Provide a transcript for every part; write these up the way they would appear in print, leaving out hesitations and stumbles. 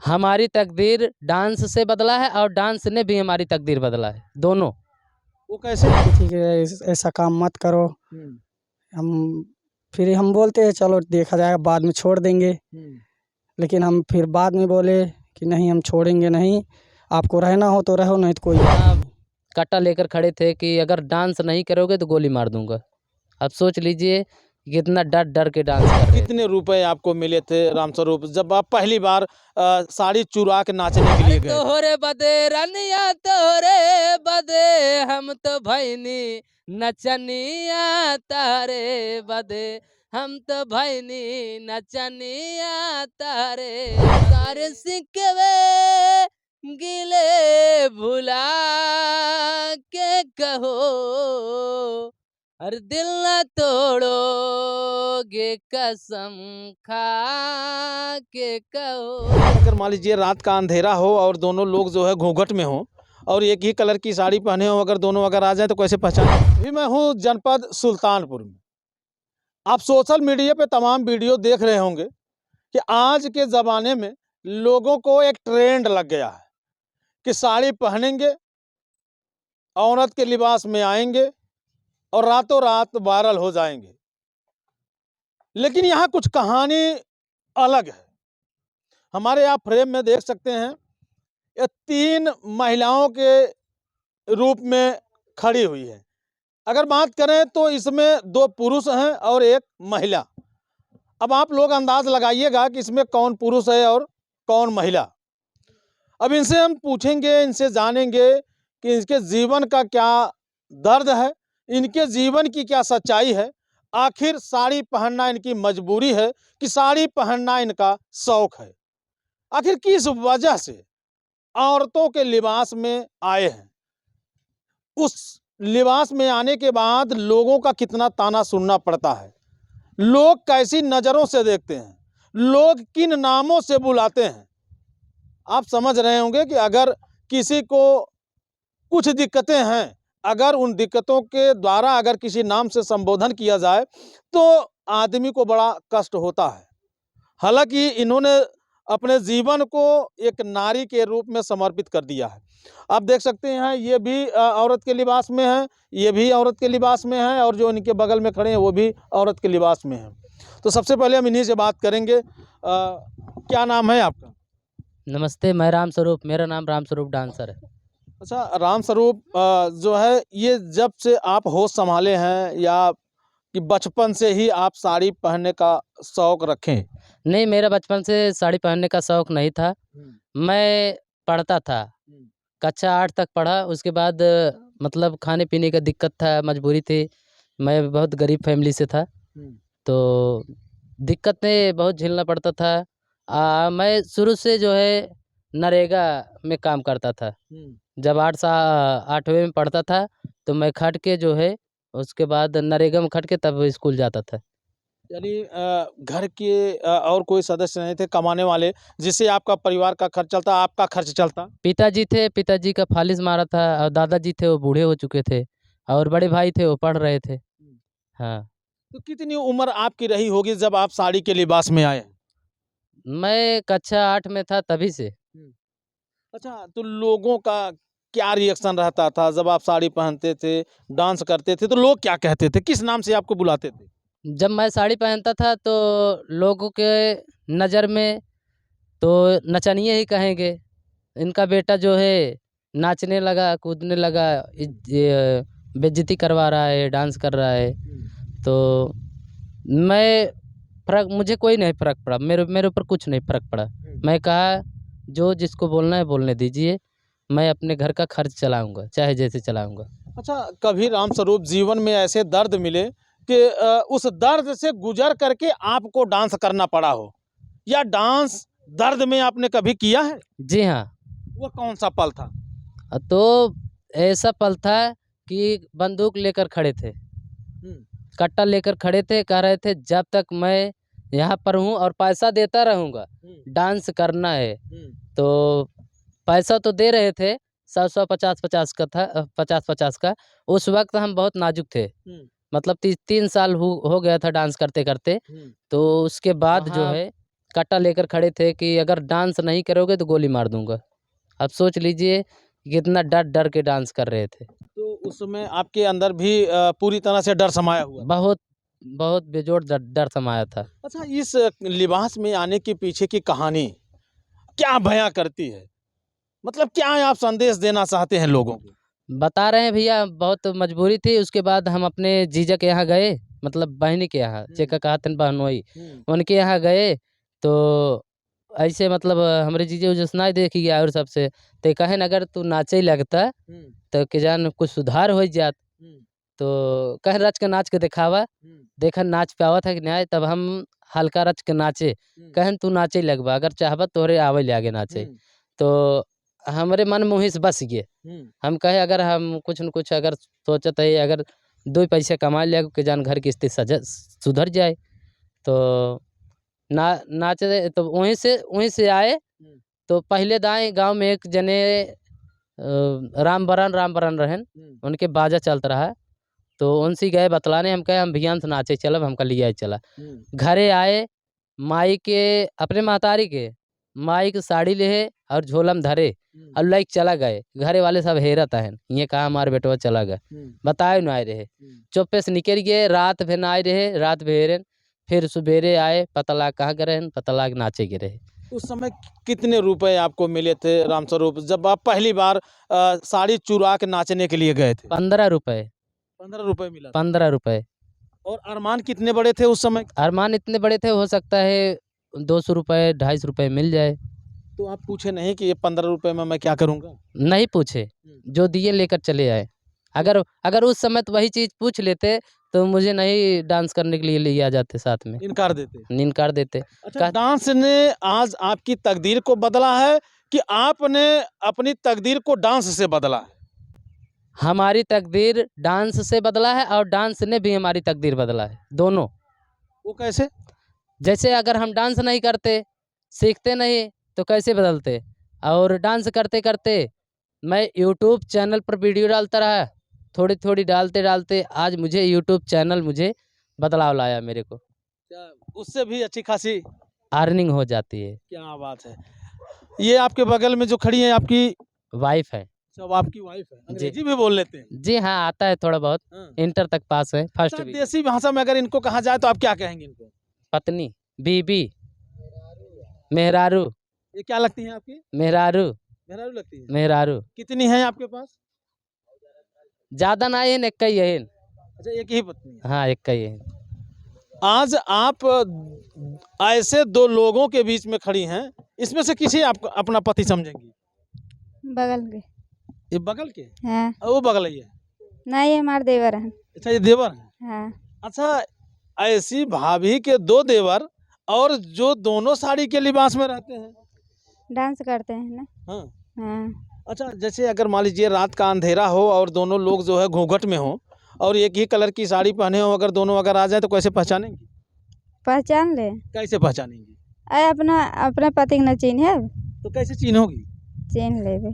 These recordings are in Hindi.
हमारी तकदीर डांस से बदला है और डांस ने भी हमारी तकदीर बदला है, दोनों। वो कैसे? ठीक है, ऐसा काम मत करो। हम फिर हम बोलते हैं चलो देखा जाएगा, बाद में छोड़ देंगे। लेकिन हम फिर बाद में बोले कि नहीं, हम छोड़ेंगे नहीं, आपको रहना हो तो रहो, नहीं तो कोई बात नहीं। कट्टा लेकर खड़े थे कि अगर डांस नहीं करोगे तो गोली मार दूंगा। अब सोच लीजिए कितना डर डर के डांस कर रहे थे। कितने रुपए आपको मिले थे रामस्वरूप जब आप पहली बार साड़ी चुरा के नाचने के लिए गए? तोहरे बदे रनिया तोहरे बदे हम तो भैनी नचनिया, तारे बदे हम तो भैनी नचनिया, तारे सारे सिकवे गिले भुला के कहो, अरे दिल न तोड़ोगे कसम खा के कहो। अगर मान लीजिए रात का अंधेरा हो और दोनों लोग जो है घूंघट में हो और एक ही कलर की साड़ी पहने हो, अगर दोनों अगर आ जाए तो कैसे पहचाने? अभी मैं हूँ जनपद सुल्तानपुर में। आप सोशल मीडिया पे तमाम वीडियो देख रहे होंगे कि आज के ज़माने में लोगों को एक ट्रेंड लग गया है कि साड़ी पहनेंगे, औरत के लिबास में आएंगे और रातों रात वायरल हो जाएंगे। लेकिन यहाँ कुछ कहानी अलग है। हमारे आप फ्रेम में देख सकते हैं, ये 3 महिलाओं के रूप में खड़ी हुई है। अगर बात करें तो इसमें 2 पुरुष हैं और 1 महिला। अब आप लोग अंदाज लगाइएगा कि इसमें कौन पुरुष है और कौन महिला। अब इनसे हम पूछेंगे, इनसे जानेंगे कि इनके जीवन का क्या दर्द है, इनके जीवन की क्या सच्चाई है। आखिर साड़ी पहनना इनकी मजबूरी है कि साड़ी पहनना इनका शौक है। आखिर किस वजह से औरतों के लिबास में आए हैं, उस लिबास में आने के बाद लोगों का कितना ताना सुनना पड़ता है, लोग कैसी नज़रों से देखते हैं, लोग किन नामों से बुलाते हैं। आप समझ रहे होंगे कि अगर किसी को कुछ दिक्कतें हैं, अगर उन दिक्कतों के द्वारा अगर किसी नाम से संबोधन किया जाए तो आदमी को बड़ा कष्ट होता है। हालांकि इन्होंने अपने जीवन को एक नारी के रूप में समर्पित कर दिया है। आप देख सकते हैं ये भी औरत के लिबास में है, ये भी औरत के लिबास में है और जो इनके बगल में खड़े हैं वो भी औरत के लिबास में है। तो सबसे पहले हम इन्हीं से बात करेंगे। क्या नाम है आपका? नमस्ते, मैं रामस्वरूप, मेरा नाम रामस्वरूप डांसर है। अच्छा रामस्वरूप, जो है ये जब से आप होश संभाले हैं या कि बचपन से ही आप साड़ी पहनने का शौक रखें? नहीं, मेरा बचपन से साड़ी पहनने का शौक नहीं था। मैं पढ़ता था, कक्षा 8 तक पढ़ा। उसके बाद मतलब खाने पीने का दिक्कत था, मजबूरी थी। मैं बहुत गरीब फैमिली से था, तो दिक्कतें बहुत झेलना पड़ता था। मैं शुरू से जो है नरेगा में काम करता था। जब 8वीं में पढ़ता था तो मैं खट के जो है उसके बाद नरेगा में खट के तब स्कूल जाता था। यानी घर के और कोई सदस्य नहीं थे कमाने वाले जिससे आपका परिवार का खर्च चलता, आपका खर्च चलता? पिताजी थे, पिताजी का फालिस मारा था, और दादाजी थे वो बूढ़े हो चुके थे, और बड़े भाई थे वो पढ़ रहे थे। हाँ। तो कितनी उम्र आपकी रही होगी जब आप साड़ी के लिबास में आए? मैं कक्षा 8 में था तभी से। अच्छा, तो लोगों का क्या रिएक्शन रहता था जब आप साड़ी पहनते थे, डांस करते थे, तो लोग क्या कहते थे, किस नाम से आपको बुलाते थे? जब मैं साड़ी पहनता था तो लोगों के नज़र में तो नचनिए ही कहेंगे। इनका बेटा जो है नाचने लगा, कूदने लगा, ये बेइज्जती करवा रहा है, डांस कर रहा है। तो मैं मुझे कोई नहीं फ़र्क पड़ा, मेरे ऊपर कुछ नहीं फ़र्क पड़ा। मैं कहा जो जिसको बोलना है बोलने दीजिए, मैं अपने घर का खर्च चलाऊँगा, चाहे जैसे चलाऊँगा। अच्छा, कभी रामस्वरूप जीवन में ऐसे दर्द मिले कि उस दर्द से गुजर करके आपको डांस करना पड़ा हो, या डांस दर्द में आपने कभी किया है? जी हाँ। वो कौन सा पल था? तो ऐसा पल था कि बंदूक लेकर खड़े थे, कट्टा लेकर खड़े थे, कह रहे थे जब तक मैं यहाँ पर हूँ और पैसा देता रहूँगा, डांस करना है। तो पैसा तो दे रहे थे, 100-100, 50-50 का था, 50-50 का। उस वक्त हम बहुत नाजुक थे, मतलब 3 साल हो गया था डांस करते करते। तो उसके बाद जो है कट्टा लेकर खड़े थे कि अगर डांस नहीं करोगे तो गोली मार दूंगा। अब सोच लीजिए कितना डर डर के डांस कर रहे थे। तो उस समय आपके अंदर भी पूरी तरह से डर समाया हुआ था। बहुत बहुत बेजोड़ डर डर समाया था। अच्छा, इस लिबास में आने के पीछे की कहानी क्या बयां करती है? मतलब क्या आप संदेश देना चाहते हैं लोगों को? बता रहे हैं भैया, बहुत मजबूरी थी। उसके बाद हम अपने जीजा के यहाँ गए, मतलब बहनी के यहाँ, चेका कहते बहनोई, उनके यहाँ गए। तो ऐसे मतलब हमारे जीजा उजा सुनाई दे कि गया और सबसे तो कहे न अगर तू नाचे लगता तो के जान कुछ सुधार हो जात। तो कह रच के नाच के दिखावा, देखन नाच पावा था कि नहीं। तब हम हल्का रच के नाचे, कहन तू नाचे लगवा, अगर चाहबा तोहरे आवे ले आगे नाचे। तो हमारे मन में वहीं से बस गए। हम कहे अगर हम कुछ न कुछ अगर सोचते है, अगर 2 पैसे कमा लिया के जान घर की स्थिति सुधर जाए। तो नाचे तो वहीं से आए। तो पहले दाएं गांव में एक जने राम बरन रहन, उनके बाजा चलता रहा। तो उनसे गए बतलाने, हम कहे हम भियान से नाचे चलब, हमका लिया चला। घरे आए, माई के अपने महतारी के माई की साड़ी ले और झोलम धरे और लाइक चला गए। घरे वाले सब हैरत है, ये कहा हमारे बेटवा चला गए, बताए ना आए रहे। चुप्पे से निकल गए, रात भर ना आए रहे, रात भर फिर सवेरे आए, पता लाग कहाँ गए रहे, पता लाग नाचे गिरे रहे। उस समय कितने रुपए आपको मिले थे रामस्वरूप, जब आप पहली बार साड़ी चुरा के नाचने के लिए गए थे? 15 रुपए। 15 रुपए मिला? 15 रुपए। और अरमान कितने बड़े थे उस समय? अरमान इतने बड़े थे, हो सकता है 200 रुपए 250 रुपए मिल जाए। तो आप पूछे नहीं कि ये 15 रुपए में मैं क्या करूंगा? नहीं पूछे, जो दिए लेकर चले आए। अगर उस समय तो वही चीज़ पूछ लेते तो मुझे नहीं डांस करने के लिए ले आ जाते साथ में, इनकार देते? इनकार देते। अच्छा, डांस ने आज आपकी तकदीर को बदला है कि आपने अपनी तकदीर को डांस से बदला है? हमारी तकदीर डांस से बदला है और डांस ने भी हमारी तकदीर बदला है, दोनों। वो कैसे? जैसे अगर हम डांस नहीं करते, सीखते नहीं, तो कैसे बदलते। और डांस करते करते मैं यूट्यूब चैनल पर वीडियो डालता रहा, थोड़ी थोड़ी डालते डालते आज मुझे यूट्यूब चैनल मुझे बदलाव लाया मेरे को। उससे भी अच्छी खासी अर्निंग हो जाती है। क्या बात है। ये आपके बगल में जो खड़ी है आपकी वाइफ है। सब आपकी वाइफ है? अंग्रेजी भी बोल लेते हैं? जी हाँ, आता है थोड़ा बहुत, इंटर तक पास है, फर्स्ट अच्छा, भी। देसी भाषा में अगर इनको कहा जाए तो आप क्या कहेंगे इनको? पत्नी, बीबी, मेहरारू। ये क्या लगती हैं आपकी? मेहरारू। मेहरारू लगती है? मेहरारू कितनी है आपके पास? ज्यादा ना है, एक ही है। अच्छा, एक ही पत्नी है? हाँ, एक ही है। आज आप ऐसे दो लोगों के बीच में खड़ी हैं, इसमें से किसे आप अपना पति समझेंगी? बगल के। ये बगल के? हाँ। वो बगल ही है? नहीं, ये हमारे देवर हैं। अच्छा, ये देवर है? हाँ। अच्छा, ऐसी भाभी के 2 देवर और जो दोनों साड़ी के लिबास में रहते हैं, डांस करते हैं ना। हाँ। हाँ। अच्छा, जैसे अगर मान लीजिए रात का अंधेरा हो और दोनों लोग जो है घूंघट में हो और एक ही कलर की साड़ी पहने हो, अगर दोनों अगर आ जाए तो कैसे पहचानेंगी? पहचान ले। कैसे पहचानेंगी? अरे अपने पति के न चिन्ह, तो कैसे चिन्होगी? चिन्ह ले भाई।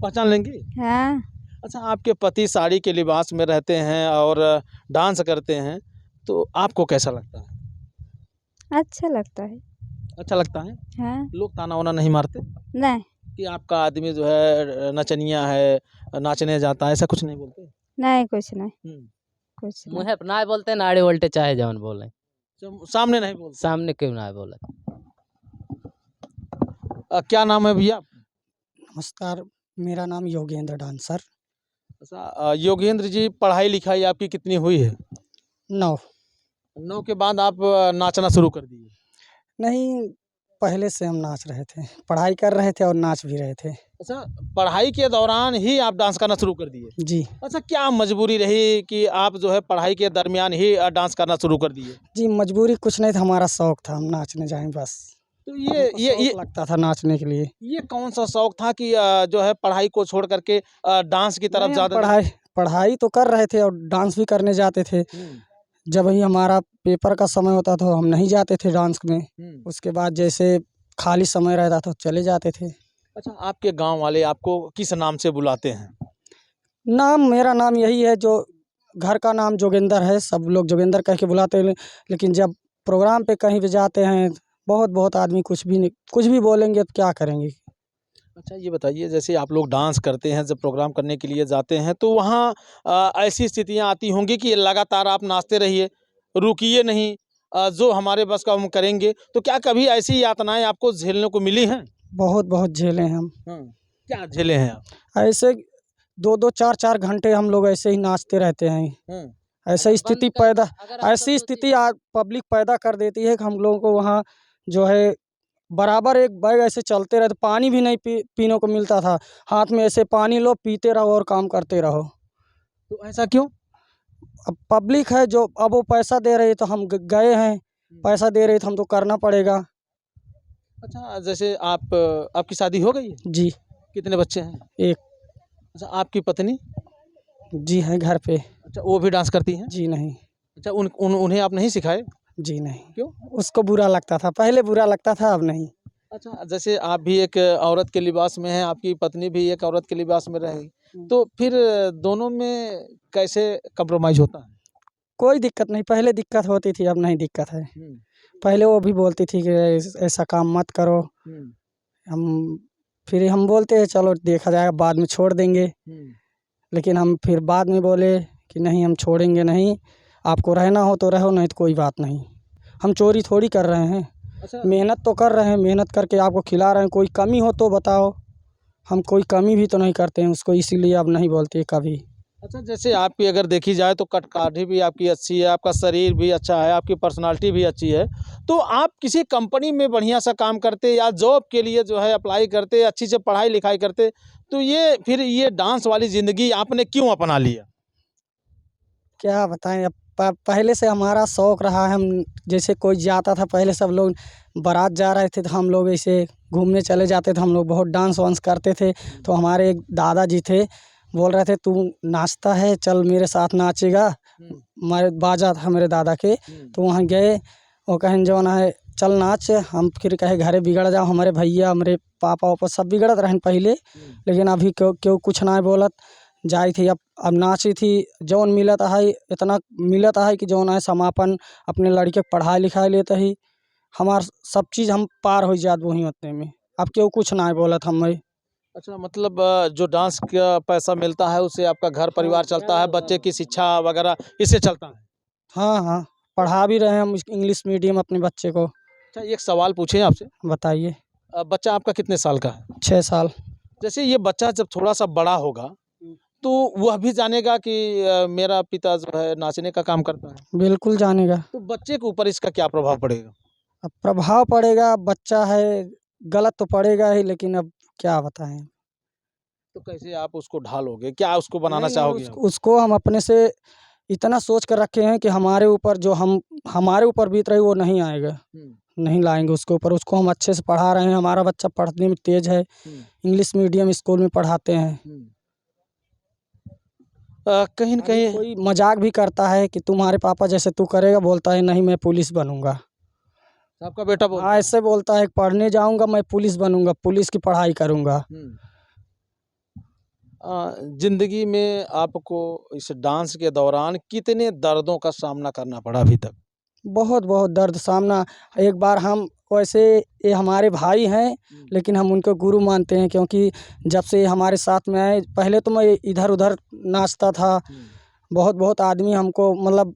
पहचान लेंगी? हाँ। अच्छा, आपके पति साड़ी के लिबास में रहते हैं और डांस करते हैं, तो आपको कैसा लगता है? अच्छा लगता है। अच्छा लगता है? हाँ। लोग ताना वाना नहीं मारते नहीं। कि आपका आदमी जो है नचनिया है, नाचने जाता है, ऐसा कुछ नहीं बोलते? नहीं, कुछ नहीं। कुछ नहीं। मुँह ना बोलते, नाड़े उल्टे चाहे जवन बोले, सामने नहीं बोलते? सामने क्यों ना बोले। क्या नाम है भैया? नमस्कार, मेरा नाम योगेंद्र डांसर। अच्छा, योगेंद्र जी, पढ़ाई लिखाई आपकी कितनी हुई है? 9। 9 के बाद आप नाचना शुरू कर दिए? नहीं, पहले से हम नाच रहे थे, पढ़ाई कर रहे थे और नाच भी रहे थे। अच्छा, पढ़ाई के दौरान ही आप डांस करना शुरू कर दिए? जी। अच्छा, क्या मजबूरी रही कि आप जो है पढ़ाई के दरमियान ही डांस करना शुरू कर दिए? जी, मजबूरी कुछ नहीं था, हमारा शौक था, हम नाचने जाएं बस। तो ये लगता था नाचने के लिए। ये कौन सा शौक था कि जो है पढ़ाई को छोड़ करके डांस की तरफ नहीं, हम ज़्यादा? पढ़ाई तो कर रहे थे और डांस भी करने जाते थे। जब ही हमारा पेपर का समय होता था हम नहीं जाते थे डांस में। उसके बाद जैसे खाली समय रहता था चले जाते थे। अच्छा, आपके गांव वाले आपको किस नाम से बुलाते हैं? मेरा नाम यही है, जो घर का नाम जोगेंद्र है, सब लोग जोगेंद्र कह के बुलाते हैं। लेकिन जब प्रोग्राम पे कहीं भी जाते हैं, बहुत बहुत आदमी कुछ भी बोलेंगे तो क्या करेंगे। अच्छा ये बताइए, जैसे आप लोग डांस करते हैं, जब प्रोग्राम करने के लिए जाते हैं तो वहाँ ऐसी स्थितियाँ आती होंगी कि लगातार आप नाचते रहिए, रुकिए नहीं, जो हमारे बस का हम करेंगे, तो क्या कभी ऐसी यातनाएं आपको झेलने को मिली हैं? बहुत बहुत झेले हैं हम। हाँ, क्या झेले हैं आप? ऐसे 2-2 4-4 घंटे हम लोग ऐसे ही नाचते रहते हैं। हाँ, ऐसा स्थिति पैदा ऐसी स्थिति पब्लिक पैदा कर देती है कि हम लोगों को वहाँ जो है बराबर एक बैग ऐसे चलते रहते, पानी भी नहीं पीने को मिलता था। हाथ में ऐसे पानी लो, पीते रहो और काम करते रहो। तो ऐसा क्यों? अब पब्लिक है जो, अब वो पैसा दे रही है तो हम गए हैं, पैसा दे रही तो हम तो करना पड़ेगा। अच्छा, जैसे आपकी शादी हो गई है? जी, कितने बच्चे हैं? एक। अच्छा, आपकी पत्नी? जी है घर पे। अच्छा, वो भी डांस करती हैं? जी नहीं। अच्छा, उन्हें आप नहीं सिखाए? जी नहीं। क्यों? उसको बुरा लगता था, पहले बुरा लगता था, अब नहीं। अच्छा, जैसे आप भी एक औरत के लिबास में हैं, आपकी पत्नी भी एक औरत के लिबास में रहेगी, तो फिर दोनों में कैसे कॉम्प्रोमाइज़ होता है? कोई दिक्कत नहीं, पहले दिक्कत होती थी, अब नहीं दिक्कत है। पहले वो भी बोलती थी कि ऐसा काम मत करो। हम फिर हम बोलते हैं चलो देखा जाएगा, बाद में छोड़ देंगे। लेकिन हम फिर बाद में बोले कि नहीं, हम छोड़ेंगे नहीं, आपको रहना हो तो रहो, नहीं तो कोई बात नहीं। हम चोरी थोड़ी कर रहे हैं, अच्छा, मेहनत तो कर रहे हैं, मेहनत करके आपको खिला रहे हैं। कोई कमी हो तो बताओ, हम कोई कमी भी तो नहीं करते हैं उसको, इसीलिए अब नहीं बोलते कभी। अच्छा, जैसे आपकी अगर देखी जाए तो कटकाठी भी आपकी अच्छी है, आपका शरीर भी अच्छा है, आपकी पर्सनालिटी भी अच्छी है, तो आप किसी कंपनी में बढ़िया सा काम करते या जॉब के लिए जो है अप्लाई करते, अच्छी से पढ़ाई लिखाई करते, तो फिर ये डांस वाली ज़िंदगी आपने क्यों अपना लिया? क्या बताएं, अब पहले से हमारा शौक रहा है। हम जैसे कोई जाता था, पहले सब लोग बारात जा रहे थे तो हम लोग ऐसे घूमने चले जाते थे, हम लोग बहुत डांस वांस करते थे। तो हमारे एक दादाजी थे, बोल रहे थे तू नाचता है, चल मेरे साथ नाचेगा। हमारे बाजा था मेरे दादा के, तो वहाँ गए, वो कहें जो ना है चल नाच। हम फिर कहे घरे बिगड़ जाओ, हमारे भैया हमारे पापा वापा सब बिगड़त रहें पहले, लेकिन अभी क्यों कुछ ना बोलत जाई थी। अब नाची थी, जौन मिलत है इतना मिलत है कि जौन है समापन अपने लड़के पढ़ाई लिखाई लेते ही हमार सब चीज़ हम पार हो जात वहीं उतने में। अब क्यों कुछ ना बोलत हमें। अच्छा, मतलब जो डांस का पैसा मिलता है उससे आपका घर परिवार चलता है, बच्चे की शिक्षा वगैरह इससे चलता है? हाँ हाँ, पढ़ा भी रहे हैं हम इंग्लिश मीडियम अपने बच्चे को। अच्छा, एक सवाल पूछें आपसे? बताइए। बच्चा आपका कितने साल का है? 6 साल। जैसे ये बच्चा जब थोड़ा-सा बड़ा होगा, तो वह भी जानेगा कि मेरा पिता जो है नाचने का काम करता है। बिल्कुल जानेगा। तो बच्चे के ऊपर इसका क्या प्रभाव पड़ेगा? अब प्रभाव पड़ेगा, बच्चा है, गलत तो पड़ेगा ही, लेकिन अब क्या बताएं। तो कैसे आप उसको ढालोगे? क्या उसको बनाना नहीं, चाहोगे आप? उसको हम अपने से इतना सोच कर रखे हैं कि हमारे ऊपर जो हमारे ऊपर बीत रही वो नहीं आएगा, नहीं लाएंगे उसके ऊपर। उसको हम अच्छे से पढ़ा रहे हैं, हमारा बच्चा पढ़ने में तेज है, इंग्लिश मीडियम स्कूल में पढ़ाते हैं। कहीं न अभी कहीं कोई मजाक भी करता है कि तुम्हारे पापा जैसे तू करेगा, बोलता है नहीं मैं पुलिस बनूंगा। आपका बेटा बोलता हाँ, है। ऐसे बोलता है पढ़ने जाऊंगा मैं पुलिस बनूंगा, पुलिस की पढ़ाई करूंगा। ज़िंदगी में आपको इस डांस के दौरान कितने दर्दों का सामना करना पड़ा अभी तक? बहुत बहुत दर्द सामना। एक बार हम वैसे, ये हमारे भाई हैं लेकिन हम उनको गुरु मानते हैं, क्योंकि जब से ये हमारे साथ में आए, पहले तो मैं इधर उधर नाचता था। बहुत बहुत आदमी हमको मतलब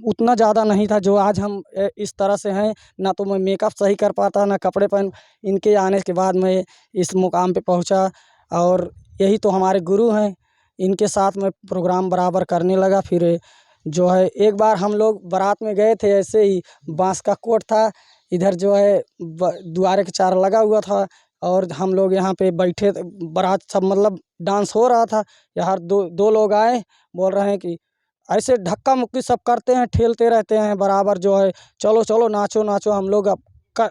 उतना ज़्यादा नहीं था जो आज हम इस तरह से हैं। ना तो मैं मेकअप सही कर पाता, ना कपड़े पहन। इनके आने के बाद मैं इस मुकाम पे पहुंचा, और यही तो हमारे गुरु हैं। इनके साथ मैं प्रोग्राम बराबर करने लगा। फिर जो है एक बार हम लोग बारात में गए थे, ऐसे ही बांस का कोट था, इधर जो है द्वारे के चार लगा हुआ था, और हम लोग यहाँ पे बैठे बारात सब मतलब डांस हो रहा था। यहाँ दो लोग आए, बोल रहे हैं कि ऐसे धक्का मुक्की सब करते हैं, ठेलते रहते हैं बराबर, जो है चलो चलो नाचो नाचो। हम लोग अब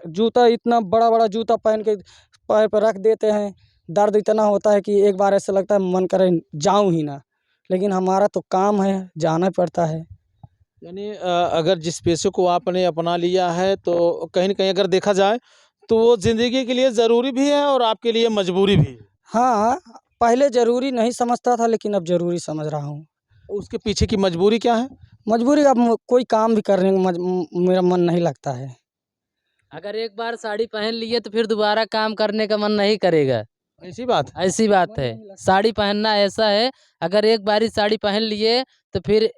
जूता इतना बड़ा बड़ा जूता पहन के पैर पर रख देते हैं। दर्द इतना होता है कि एक बार ऐसा लगता है मन करे जाऊं ही ना, लेकिन हमारा तो काम है, जाना पड़ता है। यानी अगर जिस पेशे को आपने अपना लिया है तो कहीं न कहीं अगर देखा जाए तो वो ज़िंदगी के लिए ज़रूरी भी है और आपके लिए मजबूरी भी है। हाँ, पहले ज़रूरी नहीं समझता था, लेकिन अब ज़रूरी समझ रहा हूँ। उसके पीछे की मजबूरी क्या है? मजबूरी, अब कोई काम भी करने को मेरा मन नहीं लगता है। अगर एक बार साड़ी पहन लिए तो फिर दोबारा काम करने का मन नहीं करेगा। ऐसी बात है। ऐसी बात है। साड़ी पहनना ऐसा है, अगर एक बारी साड़ी पहन लिए तो फिर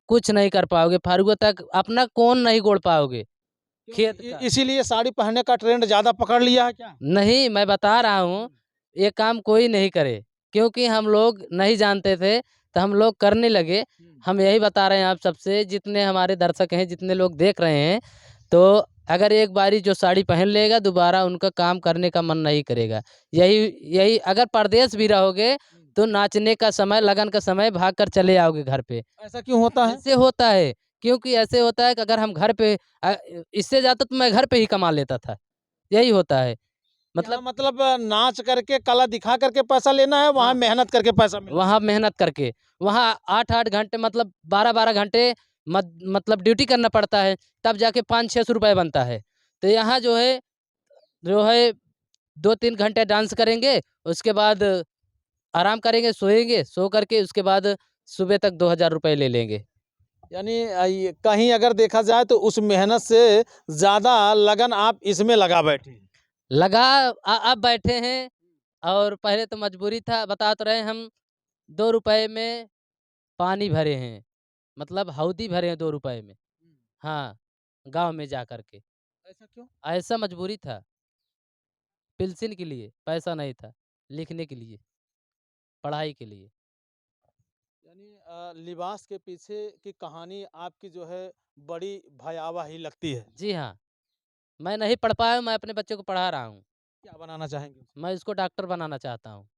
कुछ नहीं कर पाओगे, फारुआ तक अपना कोन नहीं गोड़ पाओगे खेत का। इसीलिए साड़ी पहनने का ट्रेंड ज्यादा पकड़ लिया है क्या? नहीं, मैं बता रहा हूँ, ये काम कोई नहीं करे, क्योंकि हम लोग नहीं जानते थे तो हम लोग करने लगे। हम यही बता रहे हैं आप सबसे, जितने हमारे दर्शक हैं, जितने लोग देख रहे हैं, तो अगर एक बारी जो साड़ी पहन लेगा दोबारा उनका काम करने का मन नहीं करेगा। यही यही अगर परदेश भी रहोगे तो नाचने का समय, लगन का समय भाग कर चले आओगे घर पे। ऐसा क्यों होता है? ऐसे होता है, क्योंकि ऐसे होता है कि अगर हम घर पे इससे ज़्यादा तो मैं घर पे ही कमा लेता था। यही होता है। मतलब नाच करके कला दिखा करके पैसा लेना है, वहाँ हाँ। मेहनत करके पैसा मिलना वहाँ मेहनत करके, वहाँ 8-8 घंटे मतलब 12-12 घंटे मतलब ड्यूटी करना पड़ता है, तब जाके 500-600 रुपए बनता है। तो यहाँ जो है 2-3 घंटे डांस करेंगे, उसके बाद आराम करेंगे, सोएँगे, सो करके उसके बाद सुबह तक 2000 रुपए ले लेंगे। यानी ये कहीं अगर देखा जाए तो उस मेहनत से ज्यादा लगन आप इसमें लगा बैठे हैं। लगा अब बैठे हैं, और पहले तो मजबूरी था, बता तो रहे हैं हम 2 रुपए में पानी भरे हैं, मतलब हौदी भरे हैं 2 रुपए में। हाँ, गाँव में जा कर के। ऐसा क्यों? ऐसा मजबूरी था, पेंशन के लिए, पैसा नहीं था, लिखने के लिए, पढ़ाई के लिए। यानी लिबास के पीछे की कहानी आपकी जो है बड़ी भयावह ही लगती है। जी हाँ, मैं नहीं पढ़ पाया हूँ, मैं अपने बच्चे को पढ़ा रहा हूँ। क्या बनाना चाहेंगे? मैं इसको डॉक्टर बनाना चाहता हूँ।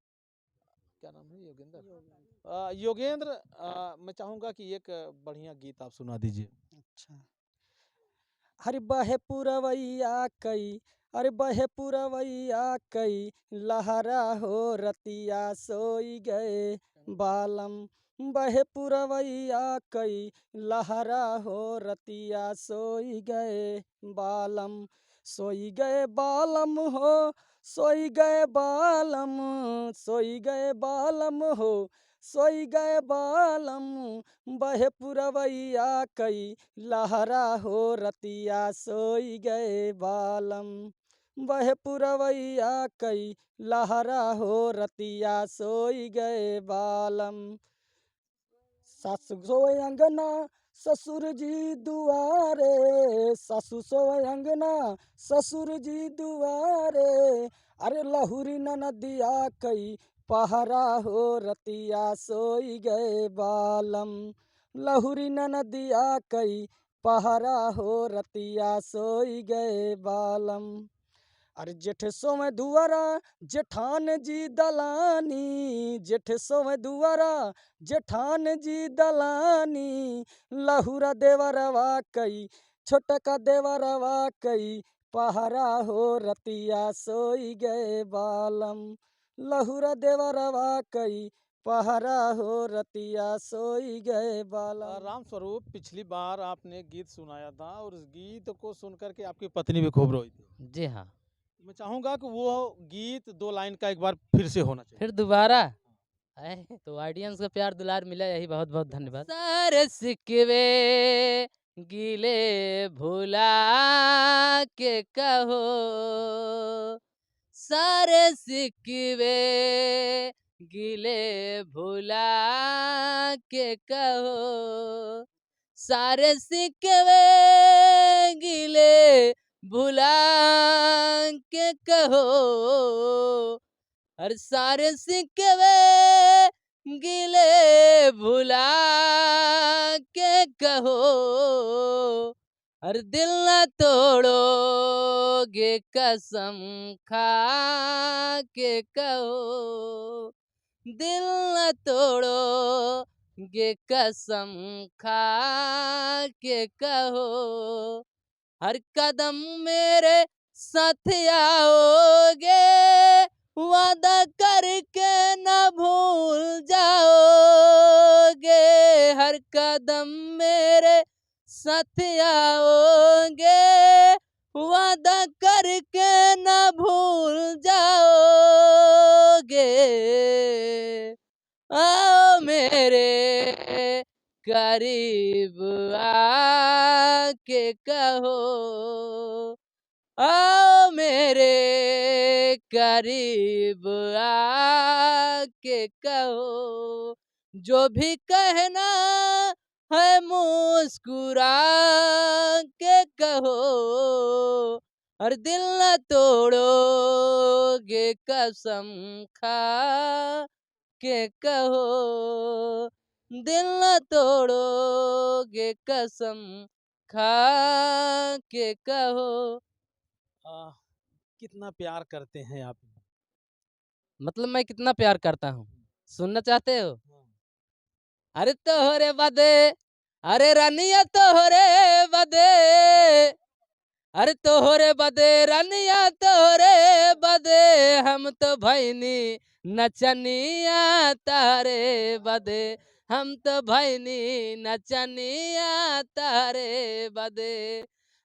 क्या नाम है? योगेंद्र। योगेंद्र, मैं चाहूंगा कि एक बढ़िया गीत आप सुना दीजिए। अच्छा। हरि बहे पुरवैया कई, अरे बहे पुरवैया कई, लहरा हो रतिया सोई गए बालम। बहे पुरवैया कई, लहरा हो रतिया सोई गए बालम। सोई गए बालम हो, सोई गए बालम, सोई गए बालम हो, सोई गए बालम। बहे पुरवैया कई, लहरा हो रतिया सोई गए बालम। बह पुरवैया कई, लहरा हो रतिया सोई गए बालम। सासु सोए अंगना, ससुर जी दुआरे, सासु सोए अंगना, ससुर जी दुआरे। अरे लहुरी ननदिया कई, पहरा हो रतिया सोई गए बालम। लहुरी ननदिया कई, पहरा हो रतिया सोई गए बालम। अरे जेठ सोवे दुआरा, जेठान जी दलानी, जेठ सोवे दुआरा, जेठान जी दलानी। लहुरा देवरवा कई, छोटका देवरवा कई, पहरा हो रतिया सोई गए बालम। लहुरा देवरवा कई, पहरा हो रतिया सोई गए बालम। राम स्वरूप, पिछली बार आपने गीत सुनाया था और उस गीत को सुनकर के आपकी पत्नी भी खूब रोई थी। जी हाँ। मैं चाहूंगा कि वो गीत 2 लाइन का एक बार फिर से होना चाहिए। फिर दोबारा तो ऑडियंस का प्यार दुलार मिला, यही बहुत बहुत धन्यवाद। सारे सिकवे गीले भुला के कहो, सारे सिकवे गीले भुला के कहो, सारे सिकवे गीले भुला के कहो, हर सारे सिकवे गिले भुला के कहो, हर दिल न तोड़ोगे कसम खा के कहो, दिल न तोड़ोगे कसम खा के कहो, हर कदम मेरे साथ आओगे, वादा करके न भूल जाओगे, हर कदम मेरे साथ आओगे, वादा करके न भूल जाओगे। आओ मेरे करीब आके कहो, करीब आके कहो, जो भी कहना है मुस्कुरा के कहो, और दिल न तोड़ोगे कसम खा के कहो, दिल न तोड़ोगे कसम खा के कहो। कितना प्यार करते हैं आप? मतलब मैं कितना प्यार करता हूँ, सुनना चाहते हो? अरे तोहरे बदे, अरे रानिया तोहरे बदे, अरे तोहरे बदे रानिया तोहरे बदे, हम तो भैनी नचनिया तारे बदे, हम तो भैनी नचनिया तारे बदे।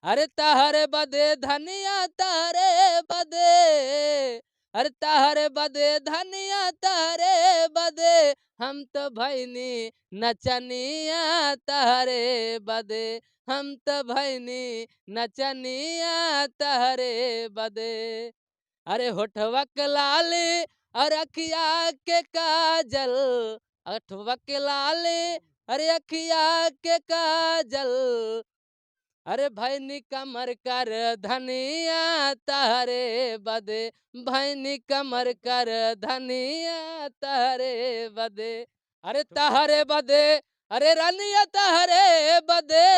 अरे तारे बदे धनिया तारे बदे, अरे तारे बदे धनिया तारे बदे, हम तो भैनी नचनिया तारे बदे, हम तो भैनी नचनिया तारे बदे। अरे होठवा के लाली और अखिया के काजल, होठवा के लाली अरे अखिया के काजल, अरे भैनी कमर कर धनिया तारे बदे, भैनी कमर कर धनिया तारे बदे। अरे तहरे बदे, अरे रानिया तहरे बदे,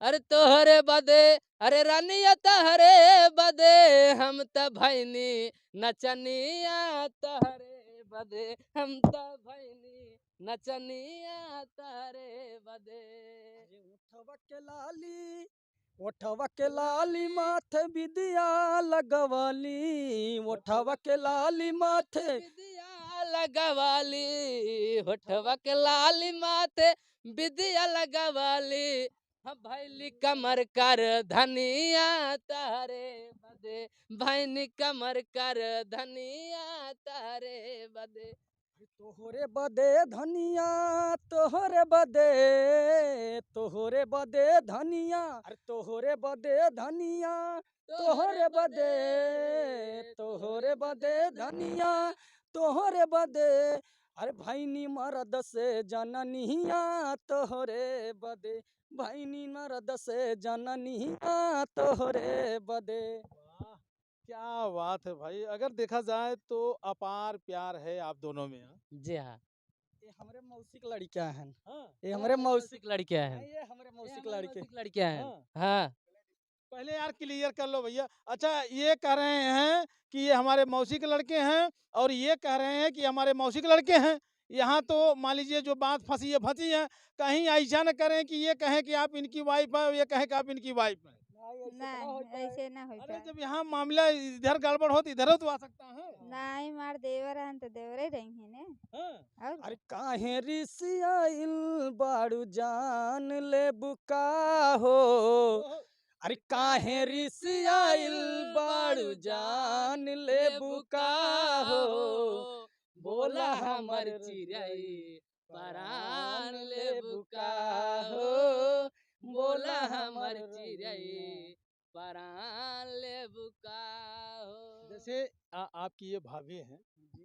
अरे तोहरे बदे, अरे रानिया तहरे बदे, हम त भैनी नचनिया तहरे बदे, हम त भैनी नचनिया तहरे बदे। ओठवा के लाली माथे बिदिया लगवाली, ओठवा के लाली माथे विदिया लगवाली, होठवा के लाली माथे विदिया लगवाली, हम भैली कमर कर धनिया तारे बदे, भैनी कमर कर धनिया तारे बदे। तोहरे बदे धनिया, तोहरे बदे, तोहरे बदे धनिया, अरे तोहरे बदे धनिया, तोहरे बदे, तोहरे बदे धनिया, तोहरे बदे, अरे भैनी मर्द से जननिया तोहरे बदे, भैनी मर्द से जननिया तोहरे बदे। वाह, क्या बात है भाई। अगर देखा जाए तो अपार प्यार है आप दोनों में। हाँ? जी हाँ, ये हमारे मौसिक लड़कियां हैं, हाँ, ये हमारे मौसिक लड़कियां हैं, ये हमारे मौसिक हमारी लड़के। मौसिक लड़कियां हैं। हाँ। हाँ, पहले यार क्लियर कर लो भैया। अच्छा, ये कह रहे हैं कि ये हमारे मौसी के लड़के हैं, और ये कह रहे हैं कि हमारे मौसी के लड़के हैं। यहाँ तो मान लीजिए जो बात फंसी है फंसी है, कहीं ऐसा न करें कि ये कहें कि आप इनकी वाइफ है, ये कहें कि आप इनकी वाइफ है। नहीं ऐसे ना हो अरे पाए। जब यहाँ मामला इधर गड़बड़ हो तो इधर तो आ सकता है। नहीं मार देवर हन तो देवरे रहेंगे ने। हाँ। और अरे काहे रिसियाइल बाड़ू जान ले बुका हो, अरे काहे रिसियाइल बाड़ू जान ले बुका हो, बोला हमर चिड़ै परान ले बुका हो, बोला हमर चिड़ै परान ले बुका हो। जैसे आपकी ये भाभी हैं,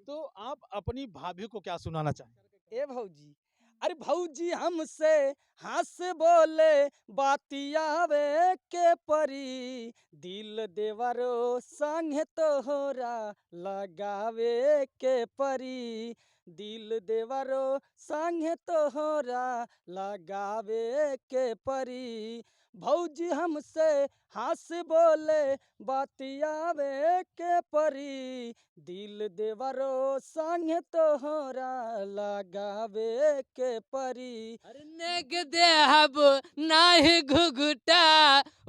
तो आप अपनी भाभी को क्या सुनाना चाहेंगे? ए भौजी, अरे भौजी हमसे हंस बोले बातियावे के परी, दिल देवरो संग तोहरा लगावे के परी, दिल देवरो संग तोहरा लगावे के परी, भौजी हमसे हंस बोले बातियावे के परी, दिल देवरो संग तोहरा लगावे के परी। अरे नेग देहब नाही घुघुटा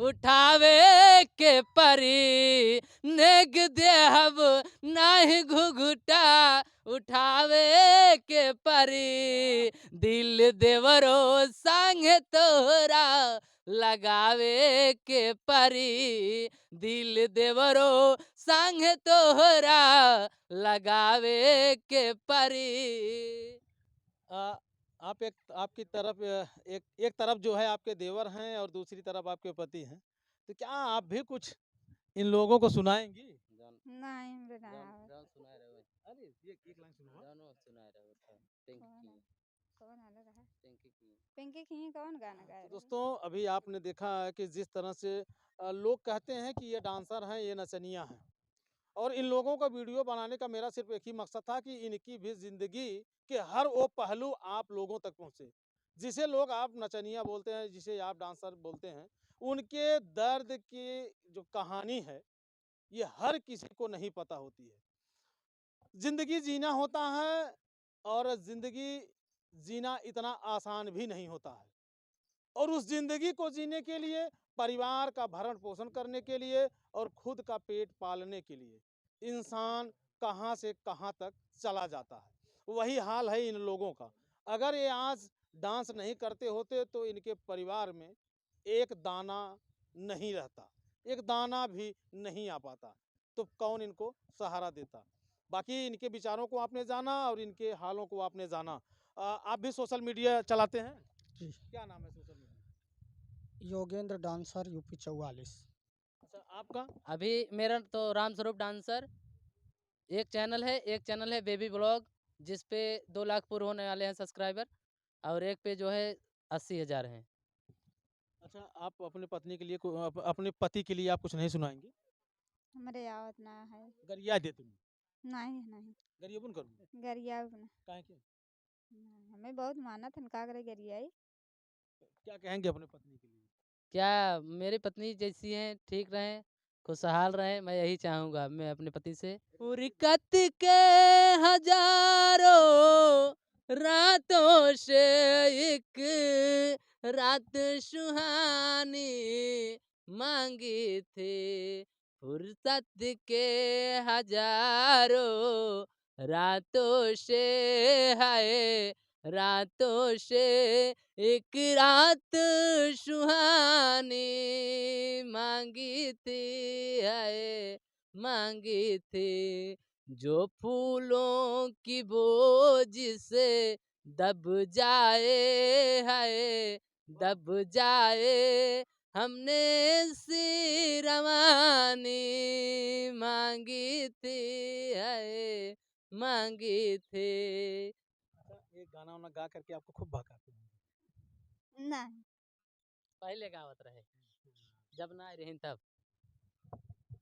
उठावे के परी, नेग देहब नाही घुघुटा उठावे के परी, दिल देवरो संग तोहरा लगावे के परी, दिल देवरो संग तोहरा लगावे के परी। आप आपकी तरफ एक तरफ जो है आपके देवर हैं और दूसरी तरफ आपके पति हैं, तो क्या आप भी कुछ इन लोगों को सुनाएंगी? नहीं हमरे ना आवत अरे ये एक लाइन सुनो कौन आले रहा पिंकी खी कौन गाना गाए रहे? दोस्तों अभी आपने देखा है कि जिस तरह से लोग कहते हैं कि ये डांसर हैं, ये नचनिया हैं, और इन लोगों का वीडियो बनाने का मेरा सिर्फ एक ही मकसद था कि इनकी भी जिंदगी के हर वो पहलू आप लोगों तक पहुंचे। जिसे लोग आप नचनिया बोलते हैं, जिसे आप डांसर बोलते हैं, उनके दर्द की जो कहानी है ये हर किसी को नहीं पता होती है। जिंदगी जीना होता है और जिंदगी जीना इतना आसान भी नहीं होता है, और उस जिंदगी को जीने के लिए, परिवार का भरण पोषण करने के लिए और खुद का पेट पालने के लिए इंसान कहां से कहां तक चला जाता है। वही हाल है इन लोगों का। अगर ये आज डांस नहीं करते होते तो इनके परिवार में एक दाना नहीं रहता, एक दाना भी नहीं आ पाता, तो कौन इनको सहारा देता। बाकी इनके विचारों को आपने जाना और इनके हालों को आपने जाना। आप भी सोशल मीडिया चलाते हैं? जी। क्या नाम है social media? Yogendra dancer UP 44। अच्छा, आपका? अभी मेरा तो राम स्वरूप डांसर एक चैनल है बेबी ब्लॉग, जिस पे 2 लाख पूरे होने वाले हैं सब्सक्राइबर, और एक पे जो है 80,000 हैं। अच्छा, आप अपने पत्नी के लिए अपने पति के लिए आप कुछ नहीं सुनाएंगे? हमरे आवत ना है। गरिया दे तुम नहीं गरियाबुन करूँ गरिया ना काहे के? हमें बहुत मानत हन का करे गरियाई। क्या कहेंगे अपने पत्नी के लिए? क्या मेरी पत्नी जैसी हैं, ठीक रहें, खुशहाल रहें, मैं यही चाहूँगा मैं अपने पति से। फुरकत के हजारों रातों से एक रात सुहानी मांगी थी, फुर्सत के हजारों रातों से है, रातों से एक रात सुहानी मांगी थी, है मांगी थी, जो फूलों की बोझ से दब जाए, है दब जाए, हमने सी रवानी मांगी थी, है मांगी थी। अच्छा, एक गाना वाना गा करके आपको खूब भगाते हैं? नहीं पहले गावत रहे जब ना रही तब।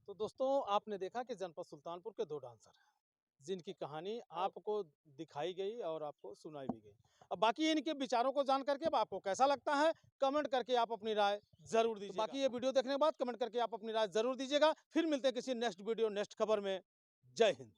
तो दोस्तों आपने देखा कि जनपद सुल्तानपुर के 2 डांसर हैं जिनकी कहानी आपको दिखाई गई और आपको सुनाई भी गई। अब बाकी इनके विचारों को जान करके अब आपको कैसा लगता है कमेंट करके आप अपनी राय जरूर दीजिएगा। बाकी ये वीडियो देखने के बाद कमेंट करके आप अपनी राय जरूर दीजिएगा। फिर मिलते हैं किसी नेक्स्ट वीडियो नेक्स्ट खबर में। जय हिंद।